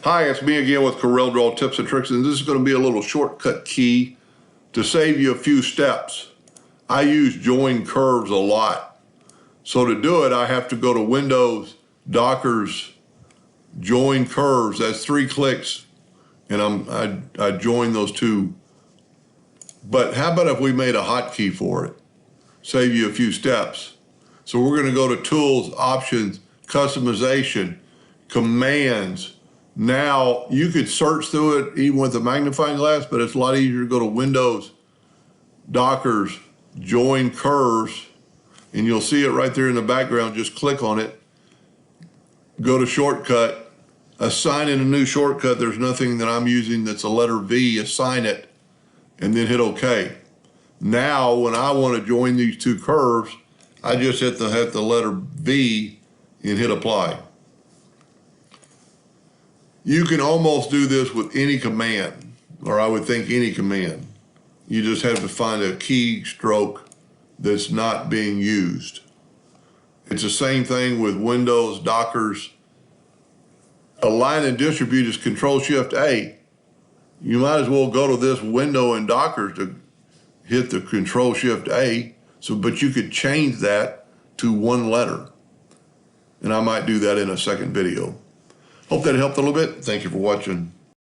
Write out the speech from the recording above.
Hi, it's me again with Corel Draw Tips and Tricks, and this is going to be a little shortcut key to save you a few steps. I use join curves a lot. So to do it, I have to go to Windows, Dockers, join curves. That's 3 clicks, and I join those two. But how about if we made a hotkey for it? Save you a few steps. So we're going to go to Tools, Options, Customization, Commands. Now, you could search through it even with a magnifying glass, but it's a lot easier to go to Windows, Dockers, Join Curves, and you'll see it right there in the background. Just click on it, go to Shortcut, assign in a new shortcut. There's nothing that I'm using that's a letter V, assign it, and then hit OK. Now, when I want to join these two curves, I just hit the letter V and hit Apply. You can almost do this with any command, or I would think any command. You just have to find a keystroke that's not being used. It's the same thing with Windows, Dockers. Align and distribute is Control-Shift-A. You might as well go to this window in Dockers to hit the Control-Shift-A, but you could change that to one letter. And I might do that in a second video. Hope that helped a little bit. Thank you for watching.